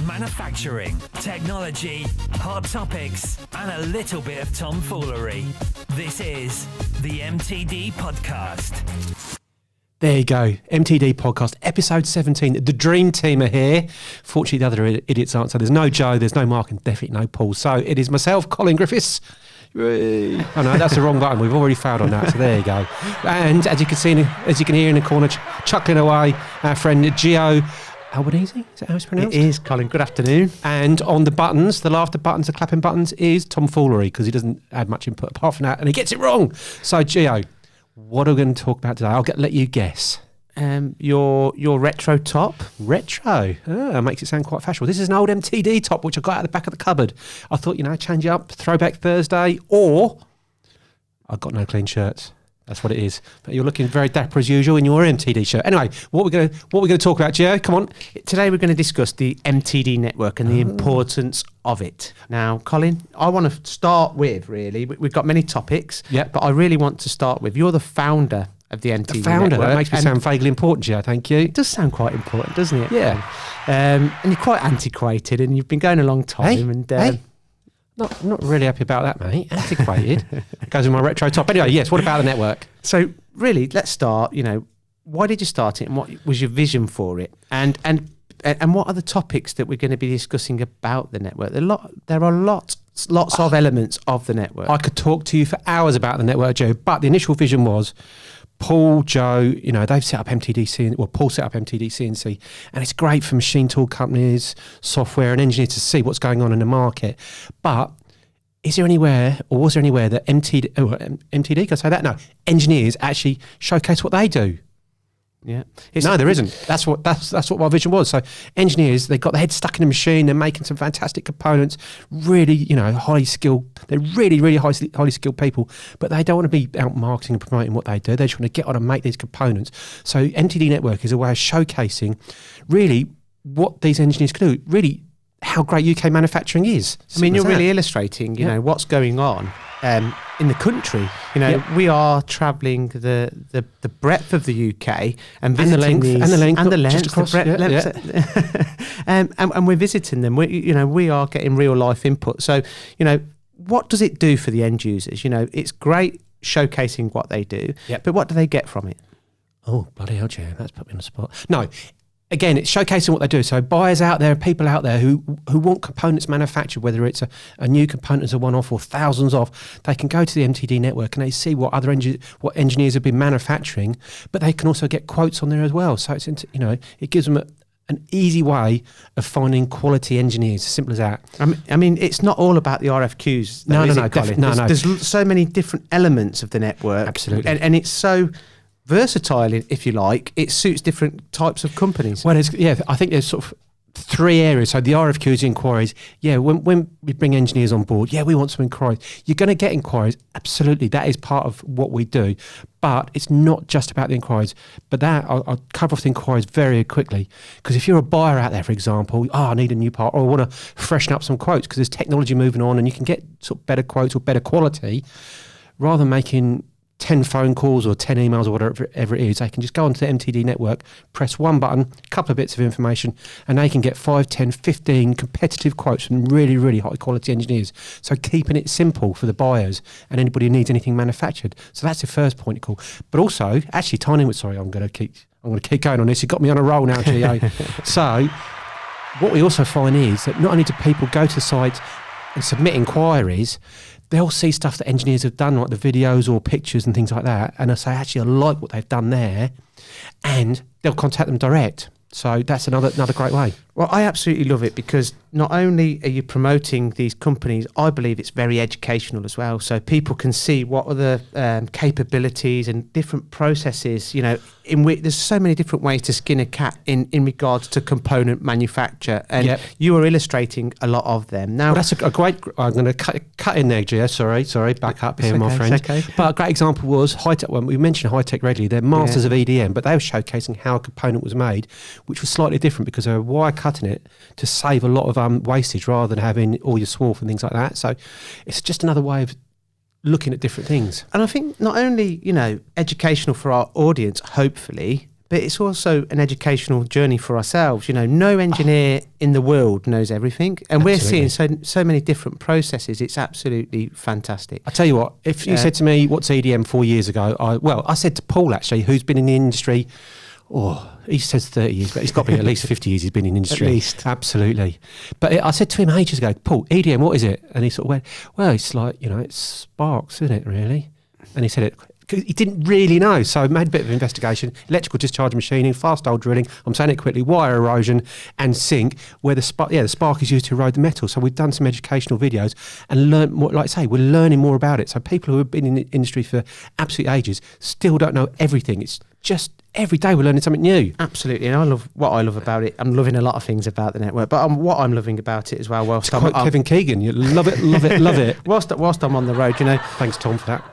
manufacturing, technology, hot topics, and a little bit of tomfoolery. This is the MTD Podcast. There you go, MTD Podcast, episode 17. The dream team are here. Fortunately, the other idiots aren't. So there's no Joe, there's no Mark, and definitely no Paul. So it is myself, Colin Griffiths. Oh no, that's the wrong button. We've already failed on that. So there you go. And as you can see, as you can hear in the corner, chuckling away, our friend Gio Albanese. Is that how it's pronounced? It is, Colin. Good afternoon. And on the buttons, the laughter buttons, the clapping buttons, is tomfoolery because he doesn't add much input apart from that, and he gets it wrong. So Gio, what are we going to talk about today? I'll let you guess. Your retro top. Retro. Makes it sound quite fashionable. This is an old MTD top, which I got out of the back of the cupboard. I thought, change it up, Throwback Thursday, or I've got no clean shirts. That's what it is. But you're looking very dapper as usual in your MTD shirt. Anyway, what we're going to talk about, Gio? Come on. Today we're going to discuss the MTD network and the importance of it. Now, Colin, I want to start with, really, we've got many topics, but I really want to start with, you're the founder of the MTD network. That makes me sound vaguely important, Gio, thank you. It does sound quite important, doesn't it? Yeah. And you're quite antiquated and you've been going a long time. Not really happy about that, mate. Antiquated. Goes with my retro top. Anyway, yes, what about the network? So really, let's start, why did you start it and what was your vision for it? And what are the topics that we're going to be discussing about the network? There are lots of elements of the network. I could talk to you for hours about the network, Joe, but the initial vision was Paul, Joe, they've set up MTD, Paul set up MTD CNC, and it's great for machine tool companies, software and engineers to see what's going on in the market. But was there anywhere that MTD, can I say that? No, engineers actually showcase what they do. Yeah. No, there isn't. That's what my vision was. So engineers, they've got their head stuck in the machine. They're making some fantastic components. Really, highly skilled. They're really, really highly skilled people. But they don't want to be out marketing and promoting what they do. They just want to get on and make these components. So MTD Network is a way of showcasing really what these engineers can do. Really, how great UK manufacturing is. I mean, you're really illustrating, what's going on. In the country, we are travelling the breadth of the UK and visiting the length, and we're visiting them. We are getting real life input. So, what does it do for the end users? It's great showcasing what they do, but what do they get from it? Oh, bloody hell, Joe, that's put me on the spot. No. Again, it's showcasing what they do. So buyers out there, people out there who want components manufactured, whether it's a new component as a one-off or thousands of, they can go to the MTD network and they see what other what engineers have been manufacturing, but they can also get quotes on there as well. So it's it gives them an easy way of finding quality engineers. Simple as that. I mean, it's not all about the RFQs. Though, there's so many different elements of the network. Absolutely, and it's so versatile, if you like. It suits different types of companies. Well, I think there's sort of three areas. So the RFQs, inquiries. Yeah, when we bring engineers on board, we want some inquiries. You're going to get inquiries. Absolutely, that is part of what we do. But it's not just about the inquiries. But that I'll cover off the inquiries very quickly, because if you're a buyer out there, for example, I need a new part, or I want to freshen up some quotes because there's technology moving on, and you can get sort of better quotes or better quality, rather than making 10 phone calls or 10 emails or whatever it is. They can just go onto the MTD network, press one button, a couple of bits of information, and they can get 5, 10, 15 competitive quotes from really, really high quality engineers. So keeping it simple for the buyers and anybody who needs anything manufactured. So that's the first point of call. But also, actually tying in with, I'm going to keep going on this. You got me on a roll now, Gio. So what we also find is that not only do people go to the site and submit inquiries, they'll see stuff that engineers have done, like the videos or pictures and things like that, and they'll say, actually, I like what they've done there, and they'll contact them direct. So that's another great way. Well, I absolutely love it, because not only are you promoting these companies, I believe it's very educational as well. So people can see what are the capabilities and different processes, in which there's so many different ways to skin a cat in regards to component manufacture. And you are illustrating a lot of them. Now, that's a great, I'm going to cut in there, Gio. Sorry, back up here, my friend. Okay. But a great example was Hi-Tech. When we mentioned Hi-Tech regularly, they're masters of EDM, but they were showcasing how a component was made, which was slightly different because they were wire cutting it to save a lot of wastage rather than having all your swarf and things like that. So it's just another way of looking at different things. And I think not only, educational for our audience, hopefully, but it's also an educational journey for ourselves. You know, no engineer in the world knows everything, and we're seeing so many different processes. It's absolutely fantastic. I tell you what, if you said to me, what's EDM 4 years ago, I said to Paul, actually, who's been in the industry, he says 30 years, but it's got to be at least 50 years he's been in the industry. At least. Absolutely. But I said to him ages ago, Paul, EDM, what is it? And he sort of went, well, it's like, it's sparks, isn't it, really? And he said it, he didn't really know, so I made a bit of investigation. Electrical discharge machining, fast hole drilling, I'm saying it quickly, wire erosion and sink, where the spark is used to erode the metal. So we've done some educational videos and learned more, like I say, we're learning more about it. So people who have been in the industry for absolute ages still don't know everything. It's just every day we're learning something new. Absolutely, and I love about it. I'm loving a lot of things about the network, but what I'm loving about it as well. Whilst Kevin Keegan, you love it, love it, love it. Whilst I'm on the road, Thanks, Tom, for that.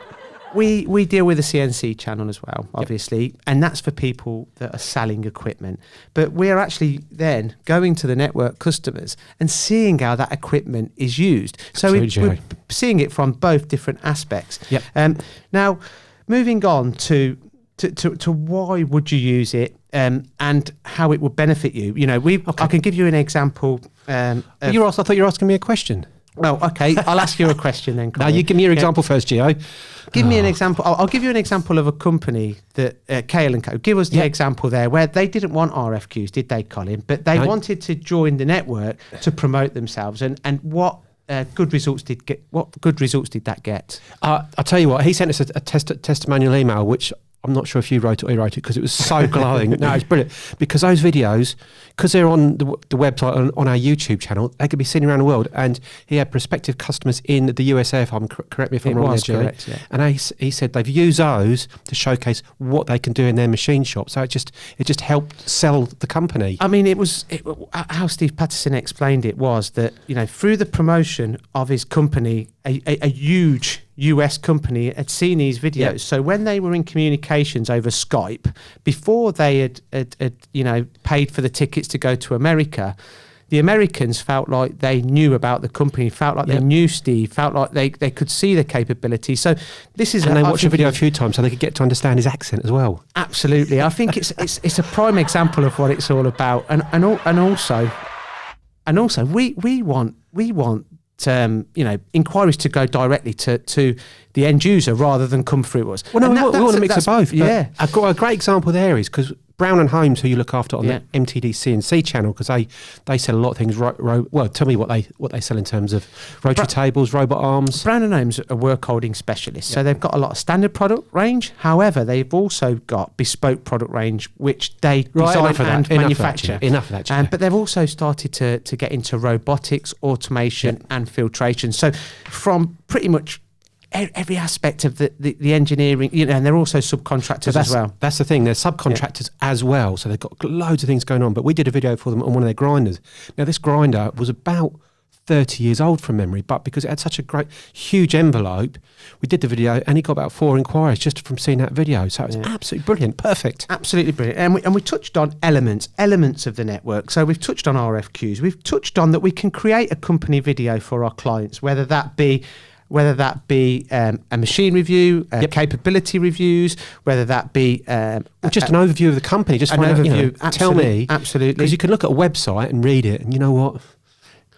We deal with the CNC channel as well, obviously, and that's for people that are selling equipment. But we're actually then going to the network customers and seeing how that equipment is used. So we're seeing it from both different aspects. Yep. Now, moving on to why would you use it and how it would benefit you. I can give you an example. I thought you were asking me a question. Well, okay, I'll ask you a question then, Colin. Now, you give me your example first, Gio. Give me an example. I'll give you an example of a company that Kale & Co. Give us the example there where they didn't want RFQs, did they, Colin? But they wanted to join the network to promote themselves. And what good results did that get? I'll tell you what. He sent us a testimonial email, which I'm not sure if you wrote it or he wrote it, because it was so glowing. No, it's brilliant. Because those videos, because they're on the website, on our YouTube channel, they could be seen around the world. And he had prospective customers in the USA, if I'm correct me if I'm wrong. Was correct, yeah. And he said they've used those to showcase what they can do in their machine shop. So it just helped sell the company. I mean, how Steve Patterson explained it was that, through the promotion of his company, a huge US company had seen these videos. Yep. So when they were in communications over Skype, before they had paid for the tickets to go to America, the Americans felt like they knew about the company, felt like they knew Steve, felt like they could see the capability. So this is... And they watched the video a few times so they could get to understand his accent as well. Absolutely. I think it's a prime example of what it's all about. And also we want inquiries to go directly to the end user rather than come through us. Well, no, we want a mix of both. Yeah. I've got a great example there is because Brown and Holmes, who you look after on the MTD CNC channel, because they sell a lot of things. Well, tell me what they sell in terms of rotary tables, robot arms. Brown and Holmes are work holding specialists, so they've got a lot of standard product range. However, they've also got bespoke product range, which they design and manufacture. Enough of that. But they've also started to get into robotics, automation, and filtration. So from pretty much every aspect of the engineering, and they're also subcontractors as well. That's the thing, they're subcontractors as well, so they've got loads of things going on. But we did a video for them on one of their grinders. Now, this grinder was about 30 years old from memory, but because it had such a great, huge envelope, we did the video and he got about 4 inquiries just from seeing that video. So it was absolutely brilliant, perfect. Absolutely brilliant. And we touched on elements of the network. So we've touched on RFQs. We've touched on that we can create a company video for our clients, whether that be a machine review, capability reviews, whether that be just an overview of the company. Just an overview. Tell me, absolutely, because you can look at a website and read it, and you know what,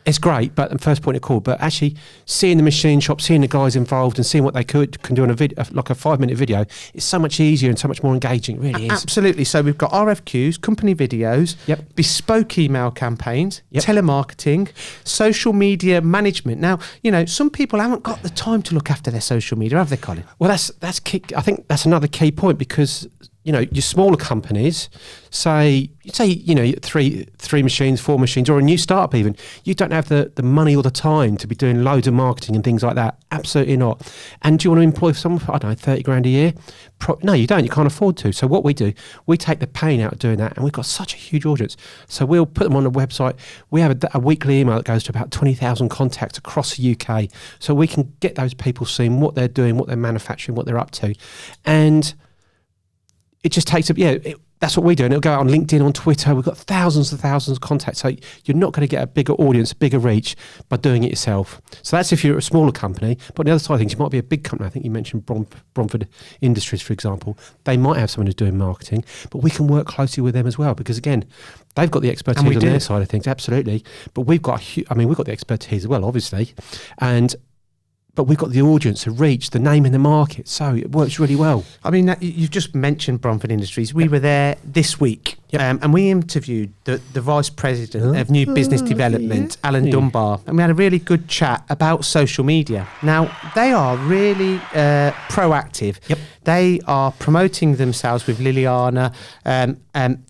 it's great. But the first point of call, but actually seeing the machine shop, seeing the guys involved, and seeing what they can do on a video, like a 5-minute video, it's so much easier and so much more engaging. It really is. Absolutely. So we've got RFQs, company videos, bespoke email campaigns, telemarketing, social media management. Now, some people haven't got the time to look after their social media, have they, Colin? Well, that's key. I think that's another key point because your smaller companies, say 3 machines, 4 machines, or a new startup even, you don't have the money or the time to be doing loads of marketing and things like that. Absolutely not. And do you want to employ someone for, 30 grand a year? No, you don't. You can't afford to. So what we do, we take the pain out of doing that, and we've got such a huge audience. So we'll put them on the website. We have a weekly email that goes to about 20,000 contacts across the UK. So we can get those people seeing what they're doing, what they're manufacturing, what they're up to. And it just takes that's what we do. And it'll go out on LinkedIn, on Twitter. We've got thousands and thousands of contacts. So you're not going to get a bigger audience, a bigger reach by doing it yourself. So that's if you're a smaller company. But on the other side of things, you might be a big company. I think you mentioned Bromford Industries, for example. They might have someone who's doing marketing, but we can work closely with them as well because, again, they've got the expertise on their side of things, absolutely. But we've got we've got the expertise as well, obviously. But we've got the audience, the reach, the name in the market. So it works really well. I mean, you've just mentioned Bromford Industries. We were there this week and we interviewed the Vice President of New Business Development, Alan Dunbar. And we had a really good chat about social media. Now, they are really proactive. Yep. They are promoting themselves with Liliana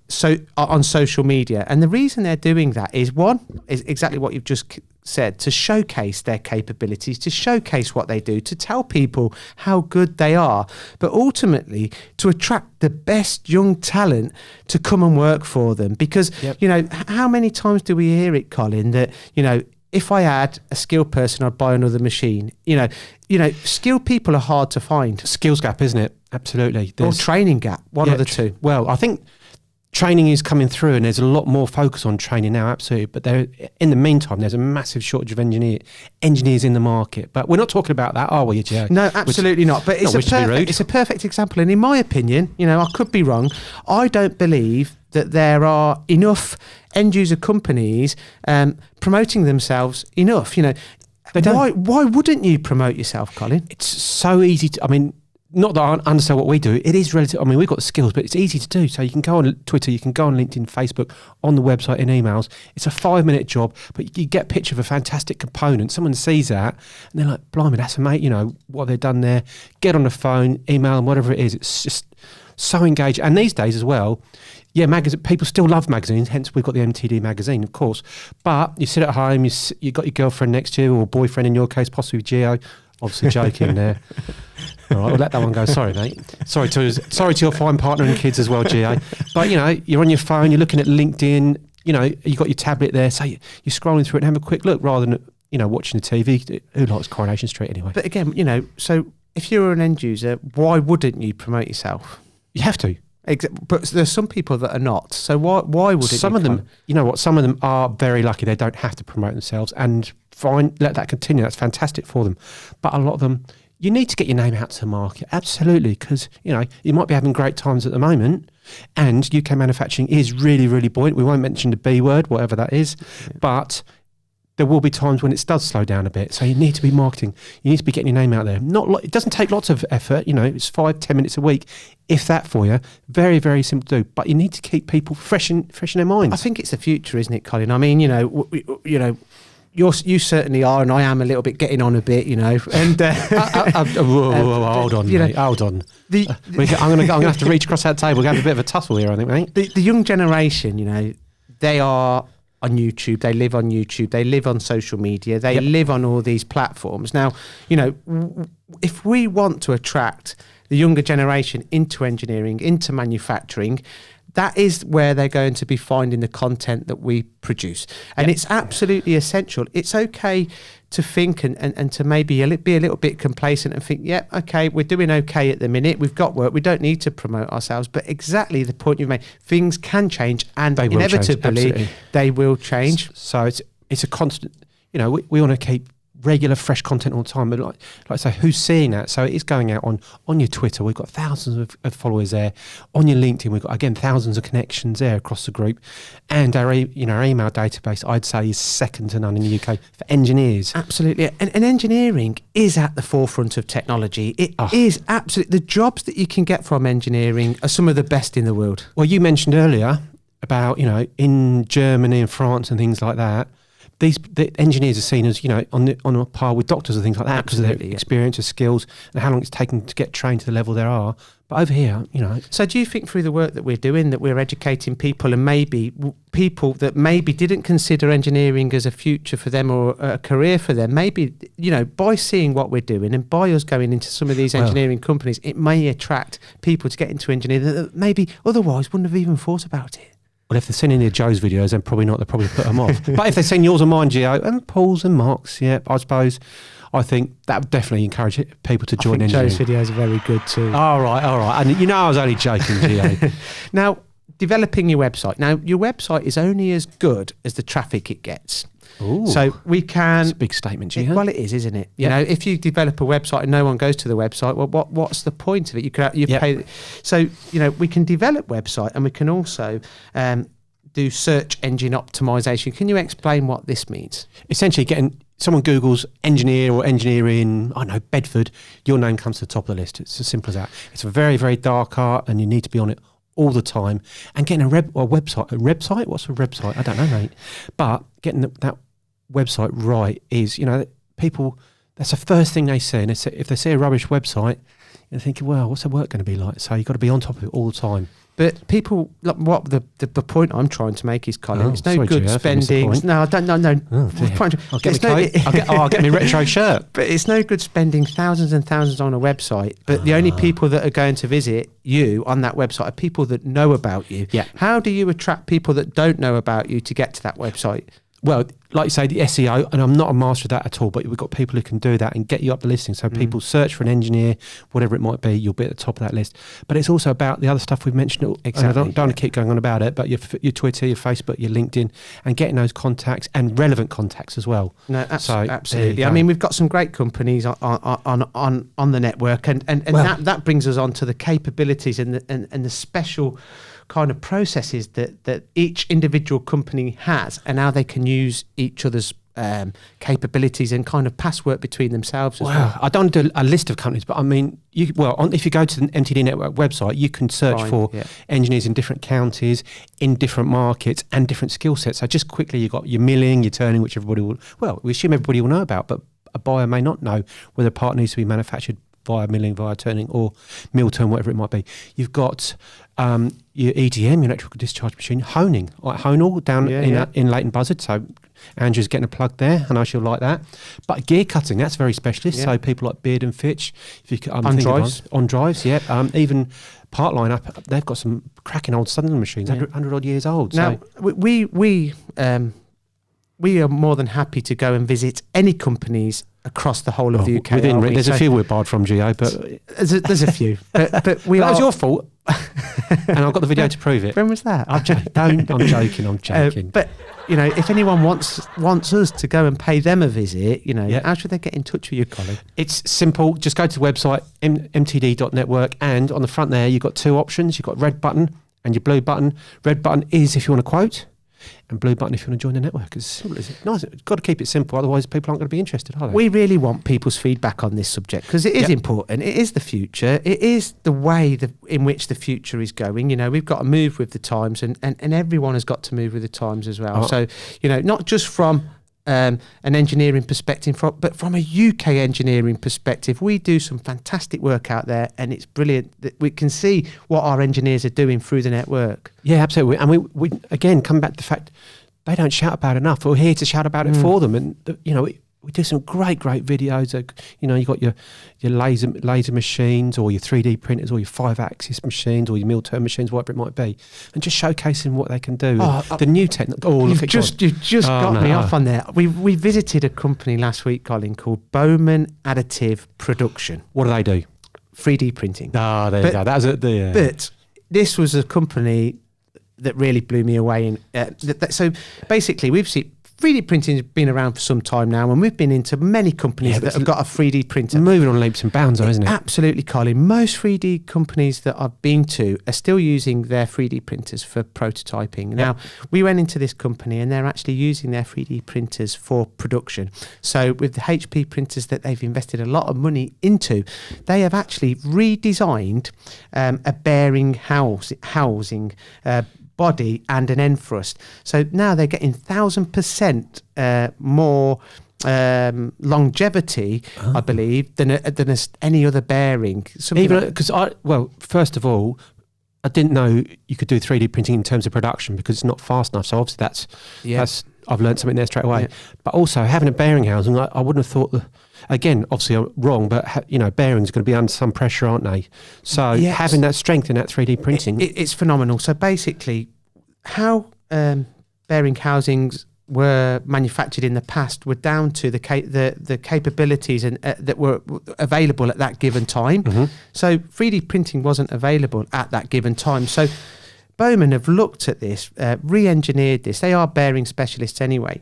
so on social media. And the reason they're doing that is, one, is exactly what you've just said, to showcase their capabilities, to showcase what they do, to tell people how good they are, but ultimately to attract the best young talent to come and work for them. Because, you know, how many times do we hear it, Colin, that, you know, if I had a skilled person, I'd buy another machine. You know, skilled people are hard to find. Skills gap, isn't it? Absolutely. Or training gap, one of the two. Well, I think training is coming through and there's a lot more focus on training now, absolutely. But in the meantime, there's a massive shortage of engineers in the market. But we're not talking about that, are we, Joe? No, absolutely not. But it's a perfect example. And in my opinion, you know, I could be wrong. I don't believe that there are enough end user companies promoting themselves enough. You know, why wouldn't you promote yourself, Colin? It's so easy to, I mean, not that I understand what we do. It is relative. I mean, we've got the skills, but it's easy to do. So you can go on Twitter, you can go on LinkedIn, Facebook, on the website, in emails. It's a 5-minute job, but you get a picture of a fantastic component. Someone sees that and they're like, blimey, that's amazing. You know, what they've done there. Get on the phone, email them, whatever it is. It's just so engaging. And these days as well, people still love magazines, hence we've got the MTD magazine, of course. But you sit at home, you got your girlfriend next to you, or boyfriend in your case, possibly Geo. Obviously joking there. All right, we'll let that one go. Sorry, mate. Sorry to your fine partner and kids as well, Geo. But, you know, you're on your phone, you're looking at LinkedIn, you know, you've got your tablet there, so you're scrolling through it and have a quick look rather than, you know, watching the TV. Who likes Coronation Street anyway? But again, you know, so if you're an end user, why wouldn't you promote yourself? You have to. But there's some people that are not. So why would it? Some of them, you know what? Some of them are very lucky; they don't have to promote themselves, and fine, let that continue. That's fantastic for them. But a lot of them, you need to get your name out to the market, absolutely, because you know you might be having great times at the moment, and UK manufacturing is really, really buoyant. We won't mention the B word, whatever that is, but there will be times when it does slow down a bit. So you need to be marketing. You need to be getting your name out there. It doesn't take lots of effort. You know, it's 5-10 minutes a week, if that for you. Very, very simple to do. But you need to keep people fresh in their minds. I think it's the future, isn't it, Colin? I mean, you know, you certainly are, and I am a little bit getting on a bit, you know. And hold on, mate. Hold on. I'm gonna have to reach across that table. We're gonna have a bit of a tussle here, I think, mate. The young generation, you know, they are on YouTube, they live on YouTube, they live on social media, they live on all these platforms. Now, you know, if we want to attract the younger generation into engineering, into manufacturing, that is where they're going to be finding the content that we produce. And it's absolutely essential. It's okay to think and to maybe be a little bit complacent and think, okay, we're doing okay at the minute. We've got work. We don't need to promote ourselves. But exactly the point you've made, things can change and they inevitably they will change. So it's a constant, you know, we want to keep regular fresh content all the time, but like I say, who's seeing that? So it is going out on your Twitter. We've got thousands of followers there. On your LinkedIn, we've got again thousands of connections there across the group, and our email database, I'd say, is second to none in the UK for engineers. Absolutely, and engineering is at the forefront of technology. It is absolutely, the jobs that you can get from engineering are some of the best in the world. Well, you mentioned earlier about, you know, in Germany and France and things like that. The engineers are seen as, you know, on a par with doctors and things like that because of their experience, their skills, and how long it's taken to get trained to the level there are. But over here, you know. So do you think through the work that we're doing that we're educating people, and maybe people that maybe didn't consider engineering as a future for them or a career for them, maybe, you know, by seeing what we're doing and by us going into some of these engineering companies, it may attract people to get into engineering that maybe otherwise wouldn't have even thought about it? Well, if they're seen any of Joe's videos, then probably not. They'll probably put them off. But if they've seen yours and mine, Gio, and Paul's and Mark's, I suppose, I think that would definitely encourage people to join engineering. Joe's videos are very good too. All right. And you know I was only joking, Gio. Now, developing your website. Now, your website is only as good as the traffic it gets. Ooh, So we can. that's a big statement, Gio. Well, it is, isn't it? Yeah. You know, if you develop a website and no one goes to the website, well, what's the point of it? You Yep. pay. So we can develop website, and we can also do search engine optimization. Can you explain what this means? Essentially, getting someone Googles engineer or engineering, I don't know, Bedford, your name comes to the top of the list. It's as simple as that. It's a very, very dark art, and you need to be on it all the time. And getting a website. A website? What's a website? I don't know, mate. But getting that website right is, people, that's the first thing they see. And if they see a rubbish website, you're thinking, well, what's the work going to be like? So you've got to be on top of it all the time. But people, look, what the point I'm trying to make is, Colin, Oh, it's no sorry, good Gio, if I missed the spending. point. No, I don't. No. Oh, dear. I'll get It's my coat. I'll get my retro shirt. But it's no good spending thousands and thousands on a website. But the only people that are going to visit you on that website are people that know about you. Yeah. How do you attract people that don't know about you to get to that website? Well, like you say, the SEO, and I'm not a master of that at all, but we've got people who can do that and get you up the listing. So people search for an engineer, whatever it might be, you'll be at the top of that list. But it's also about the other stuff we've mentioned. Exactly, And I don't want to keep going on about it, but your Twitter, your Facebook, your LinkedIn, and getting those contacts and relevant contacts as well. No, So, there you absolutely. I go. mean, we've got some great companies on the network, and Well- that brings us on to the capabilities and the special kind of processes that each individual company has, and how they can use each other's capabilities and kind of password between themselves as well. I don't do a list of companies, but I mean, if you go to the MTD Network website, you can search Fine, for yeah. engineers in different counties, in different markets, and different skill sets. So just quickly, you've got your milling, your turning, which we assume everybody will know about, but a buyer may not know whether a part needs to be manufactured via milling, via turning, or mill turn, whatever it might be. You've got your EDM, your electrical discharge machine, honing, like Honal down in Leighton Buzzard. So Andrew's getting a plug there, and I shall like that. But gear cutting, that's very specialist. Yeah. So people like Beard and Fitch, if you could, On drives. on drives, yeah. Even Part Line up, they've got some cracking old Sunderland machines, 100 odd years old. Now, So we are more than happy to go and visit any companies across the whole of the UK. aren't we? there's a So few we're barred from, Gio, but there's a few, but we that are. was your fault, and I've got the video to prove it. When was that? I'm joking. But if anyone wants us to go and pay them a visit, Yeah. how should they get in touch with you, Colin? It's simple. Just go to the website, mtd.network, and on the front there, you've got two options. You've got red button and your blue button. Red button is if you want to quote, and blue button if you want to join the network. It's simple as it. Nice. Got to keep it simple, otherwise people aren't going to be interested, are they? We really want people's feedback on this subject because it is Yep. important. It is the future. It is the way in which the future is going. We've got to move with the times, and everyone has got to move with the times as well. Oh. So, not just from an engineering perspective, but from a UK engineering perspective, we do some fantastic work out there, and it's brilliant that we can see what our engineers are doing through the network. Yeah, absolutely. And we again come back to the fact they don't shout about it enough. We're here to shout about it for them, and we do some great videos. You got your laser machines, or your 3D printers, or your 5-axis machines, or your mill turn machines, whatever it might be, and just showcasing what they can do. The new technology. Oh, You've just got me off on there. We visited a company last week, Colin, called Bowman Additive Production. What do they do? 3D printing. Ah, there you go. That was it. But this was a company that really blew me away. So basically, we've seen 3D printing has been around for some time now, and we've been into many companies that have got a 3D printer. Moving on leaps and bounds, though, isn't it? Absolutely, Colin. Most 3D companies that I've been to are still using their 3D printers for prototyping. Now, we went into this company and they're actually using their 3D printers for production. So with the HP printers that they've invested a lot of money into, they have actually redesigned a bearing housing body and an end thrust. So now they're getting 1,000% more longevity, I believe, than any other bearing. Even because first of all, I didn't know you could do 3D printing in terms of production because it's not fast enough. So obviously that's I've learned something there straight away. Yeah. But also having a bearing housing, I wouldn't have thought that. Again, obviously I'm wrong, but bearings are going to be under some pressure, aren't they? So having that strength in that 3D printing, it's phenomenal. So basically, how bearing housings were manufactured in the past were down to the capabilities and that were available at that given time. Mm-hmm. So 3D printing wasn't available at that given time. So Bowman have looked at this, re-engineered this. They are bearing specialists anyway.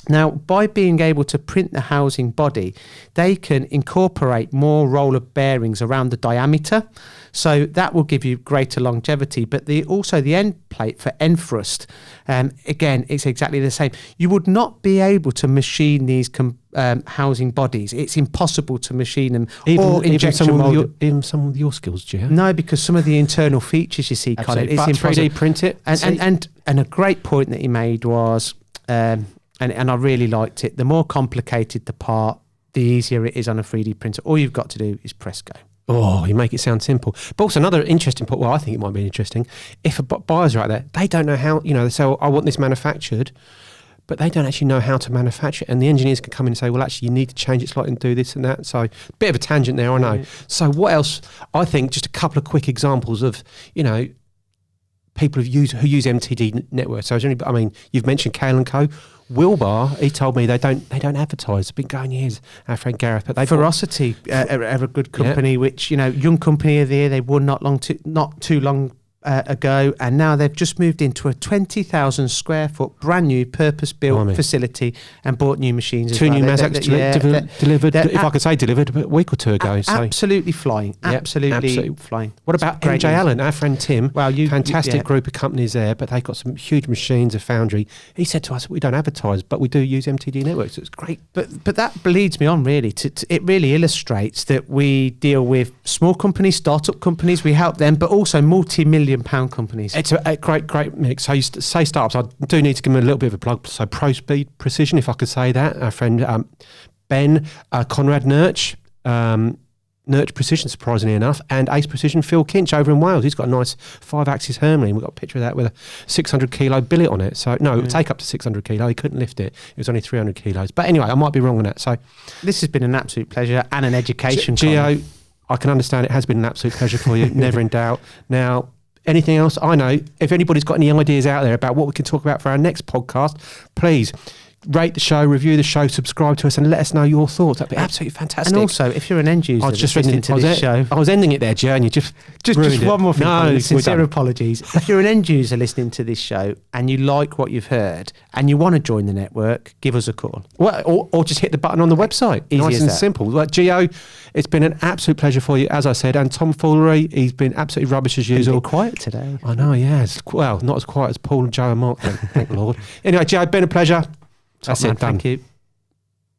Now, by being able to print the housing body, they can incorporate more roller bearings around the diameter. So that will give you greater longevity. But also the end plate for end thrust, again, it's exactly the same. You would not be able to machine these housing bodies. It's impossible to machine them. Even some of your skills, Gio. No, because some of the internal features you see, Colin, it's impossible. 3D print it. And a great point that he made was... And I really liked it. The more complicated the part, the easier it is on a 3D printer. All you've got to do is press go. Oh, you make it sound simple. But also another interesting point, well, I think it might be interesting, if buyers are out there, they don't know how, they say, I want this manufactured, but they don't actually know how to manufacture it. And the engineers can come in and say, well, actually, you need to change it slightly and do this and that. So, bit of a tangent there, I know. Yeah. So what else? I think just a couple of quick examples of, people who use MTD networks. So, you've mentioned Kale & Co. Wilbar, he told me they don't advertise. It's been going years. Our friend Gareth, but they Ferocity are a good company, which young company of the year. They won not too long ago, and now they've just moved into a 20,000 square foot brand new purpose built facility and bought new machines. Two new Mazaks delivered. If I could say delivered, a week or two ago. Absolutely flying. Absolutely flying. What about MJ Allen, our friend Tim? Well, fantastic group of companies there, but they've got some huge machines, a foundry. He said to us, we don't advertise, but we do use MTD networks. It's great. But that leads me on really. It really illustrates that we deal with small companies, startup companies. We help them, but also multi-million £1 companies. It's a great mix. So you say startups, I do need to give them a little bit of a plug. So ProSpeed Precision, if I could say that. Our friend Ben Conrad Nurch, Nurch Precision, surprisingly enough, and Ace Precision, Phil Kinch over in Wales. He's got a nice 5-axis Hermelin. We've got a picture of that with a 600 kilo billet on it. So it would take up to 600 kilo. He couldn't lift it. It was only 300 kilos. But anyway, I might be wrong on that. So this has been an absolute pleasure and an education. Gio, I can understand it has been an absolute pleasure for you. Never in doubt. Now, anything else? I know if anybody's got any ideas out there about what we can talk about for our next podcast, please rate the show, review the show, subscribe to us, and let us know your thoughts. That'd be absolutely fantastic. And also, if you're an end user, listening to this show, I was ending it there, Joe, and you just one more thing. No, sincere apologies. If you're an end user listening to this show and you like what you've heard and you want to join the network, give us a call. Well, or just hit the button on the website. Nice and simple. Well, Gio, it's been an absolute pleasure for you, as I said, and Tom Foolery, he's been absolutely rubbish as usual. Quiet today. I know, yeah. Well, not as quiet as Paul and Joe and Mark, thank the Lord. Anyway, Gio, it's been a pleasure. That's it. Thank you.